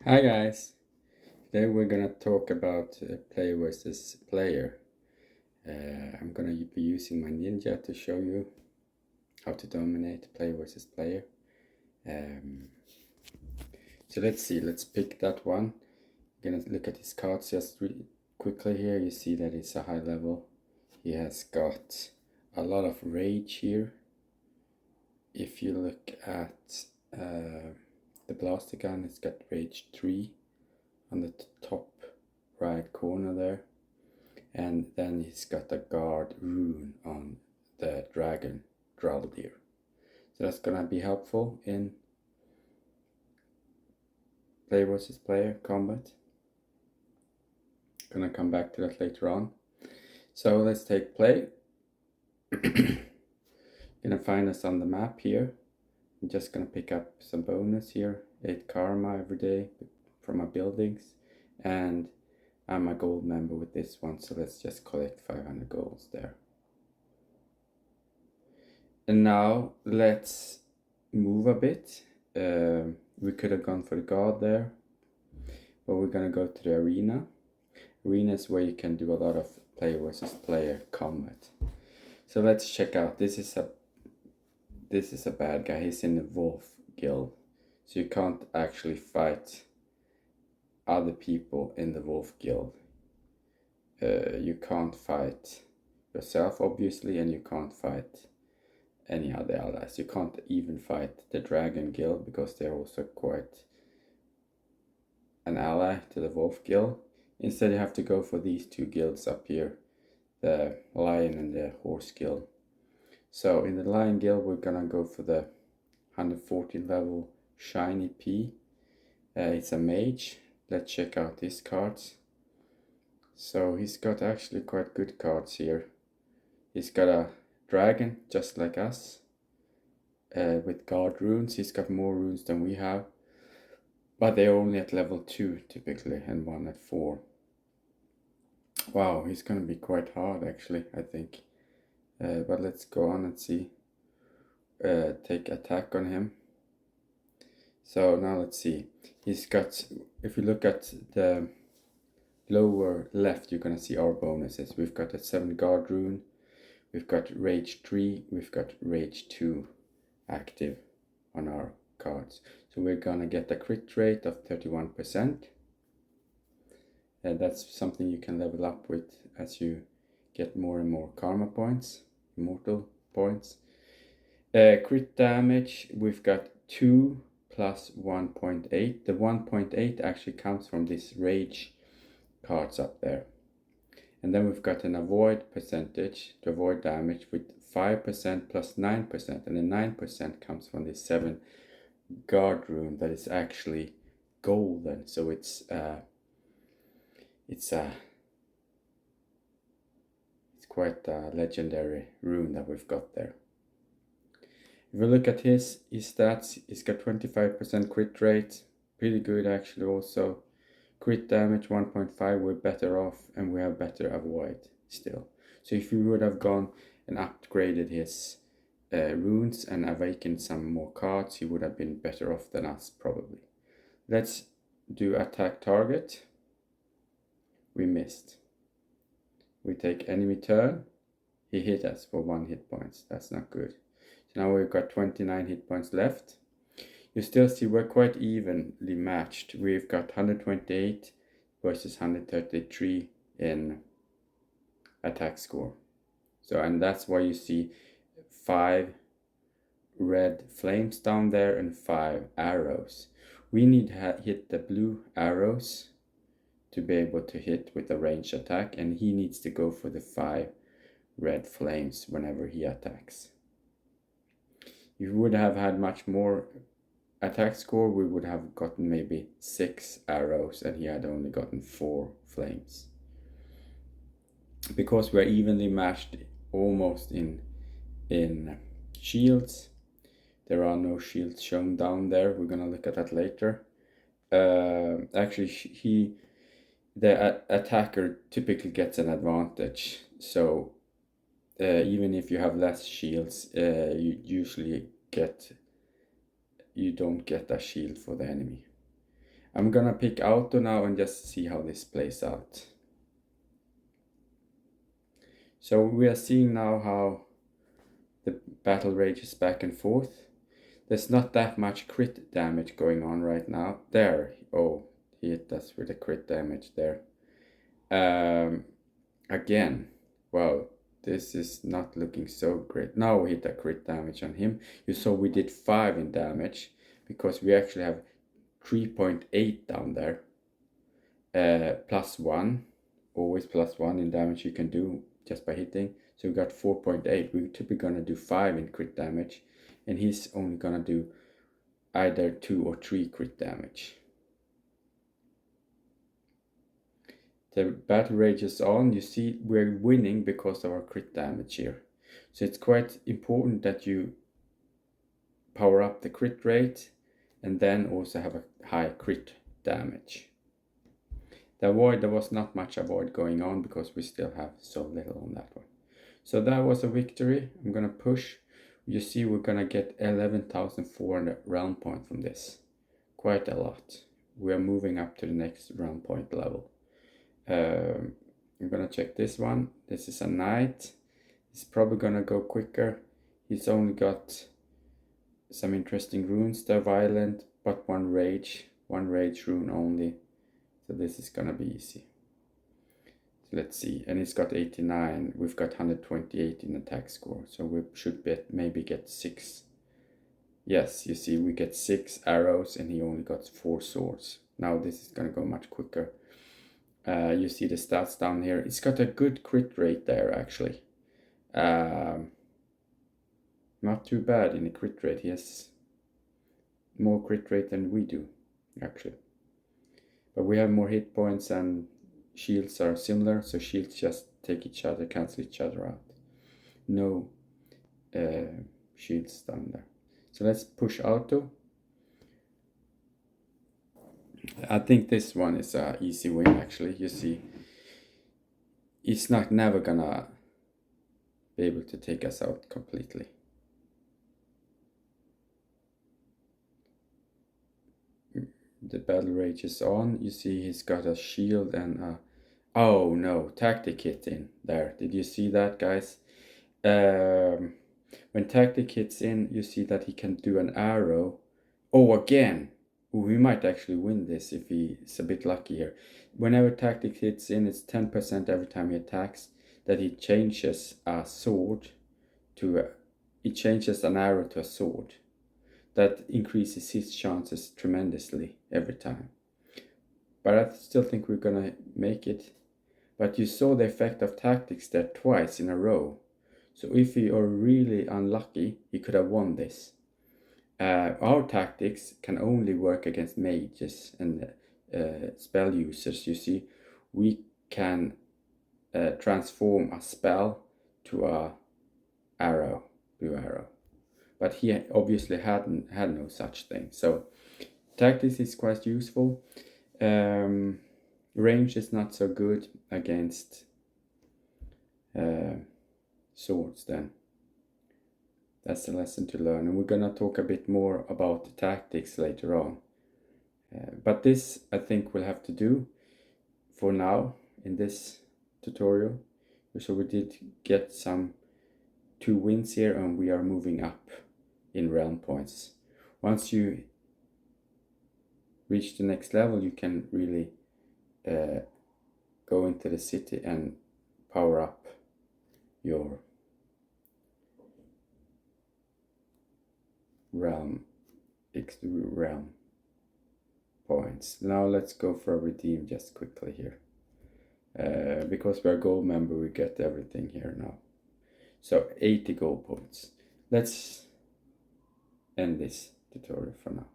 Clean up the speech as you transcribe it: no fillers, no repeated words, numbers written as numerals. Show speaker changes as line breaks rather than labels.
Hi guys, today we're gonna talk about player versus player. I'm gonna be using my ninja to show you how to dominate player versus player. So let's see, let's pick that one. I'm gonna look at his cards just really quickly here. You see that it's a high level. He has got a lot of rage here. If you look at the blaster gun, it's got rage 3 on the top right corner there, and then he's got a guard rune on the dragon Draldir. So that's gonna be helpful in player versus player combat. Gonna come back to that later on. So let's take play. Gonna find us on the map here. I'm just gonna pick up some bonus here, 8 karma every day from my buildings, and I'm a gold member with this one, so let's just collect 500 golds there. And now let's move a bit. We could have gone for the guard there, but we're gonna go to the arena. Arena is where you can do a lot of player versus player combat. So let's check out. This is a bad guy. He's in the wolf guild, so you can't actually fight other people in the wolf guild. You can't fight yourself, obviously, and you can't fight any other allies. You can't even fight the dragon guild because they're also quite an ally to the wolf guild. Instead, you have to go for these two guilds up here, the lion and the horse guild. So in the lion guild, we're gonna go for the 114 level shiny P. It's a mage. Let's check out his cards. So he's got actually quite good cards here. He's got a dragon just like us, with guard runes. He's got more runes than we have, but they're only at level 2 typically, and one at 4. Wow, he's gonna be quite hard actually, I think. But let's go on and see. Take attack on him. So now let's see. He's got, if you look at the lower left, you're gonna see our bonuses. We've got a 7 guard rune, we've got rage 3, we've got rage 2 active on our cards. So we're gonna get a crit rate of 31%. And that's something you can level up with as you get more and more karma points, immortal points. Crit damage, we've got 2 plus 1.8. The 1.8 actually comes from this rage cards up there. And then we've got an avoid percentage to avoid damage with 5% plus 9%, and the 9% comes from this 7 guard rune that is actually golden. So it's quite a legendary rune that we've got there. If we look at his stats, he's got 25% crit rate, pretty good actually. Also crit damage 1.5, we're better off, and we have better avoid still. So if we would have gone and upgraded his runes and awakened some more cards, he would have been better off than us probably. Let's do attack target. We missed. We take enemy turn. He hit us for 1 hit points. That's not good. So now we've got 29 hit points left. You still see we're quite evenly matched. We've got 128 versus 133 in attack score. So, and that's why you see 5 red flames down there and 5 arrows. We need to hit the blue arrows to be able to hit with a ranged attack, and he needs to go for the 5 red flames whenever he attacks. If we would have had much more attack score, we would have gotten maybe 6 arrows, and he had only gotten 4 flames. Because we're evenly matched almost in shields, there are no shields shown down there. We're gonna look at that later. Actually, the attacker typically gets an advantage. So even if you have less shields, you don't get a shield for the enemy. I'm gonna pick auto now and just see how this plays out. So we are seeing now how the battle rages back and forth. There's not that much crit damage going on right now. There, oh, he hit us with a crit damage there. Again, well, this is not looking so great. Now we hit a crit damage on him. You saw we did 5 in damage because we actually have 3.8 down there. +1, always +1 in damage you can do just by hitting. So we got 4.8. We're typically gonna do 5 in crit damage, and he's only gonna do either 2 or 3 crit damage. The battle rages on. You see we're winning because of our crit damage here. So it's quite important that you power up the crit rate and then also have a high crit damage. The avoid, there was not much avoid going on because we still have so little on that one. So that was a victory. I'm gonna push. You see we're gonna get 11,400 realm point from this. Quite a lot. We are moving up to the next realm point level. I'm gonna check this one. This is a knight. It's probably gonna go quicker. He's only got some interesting runes. They're violent, but one rage rune only. So this is gonna be easy. So let's see, and it's got 89. We've got 128 in attack score, so we should maybe get 6. Yes, you see, we get 6 arrows, and he only got 4 swords. Now this is gonna go much quicker. You see the stats down here. It's got a good crit rate there, actually. Not too bad in the crit rate. He has more crit rate than we do, actually. But we have more hit points and shields are similar, so shields just take each other, cancel each other out. No shields down there. So let's push auto. I think this one is an easy win, actually. You see, it's never gonna be able to take us out completely. The battle rage is on. You see he's got a shield and a... Oh no, tactic hit in there. Did you see that, guys? When tactic hits in, you see that he can do an arrow. Oh, again! Ooh, we might actually win this if he's a bit lucky here. Whenever tactic hits in, it's 10% every time he attacks. That he changes a sword to he changes an arrow to a sword. That increases his chances tremendously every time. But I still think we're gonna make it. But you saw the effect of tactics there twice in a row. So if you are really unlucky, you could have won this. Our tactics can only work against mages and spell users. You see, we can transform a spell to a blue arrow. But he obviously had no such thing. So tactics is quite useful. Range is not so good against swords then. That's a lesson to learn, and we're gonna talk a bit more about the tactics later on. But this I think we'll have to do for now in this tutorial. So we did get 2 wins here, and we are moving up in realm points. Once you reach the next level, you can really go into the city and power up your realm points. Now let's go for a redeem just quickly here. Because we're a gold member, we get everything here now. So 80 gold points. Let's end this tutorial for now.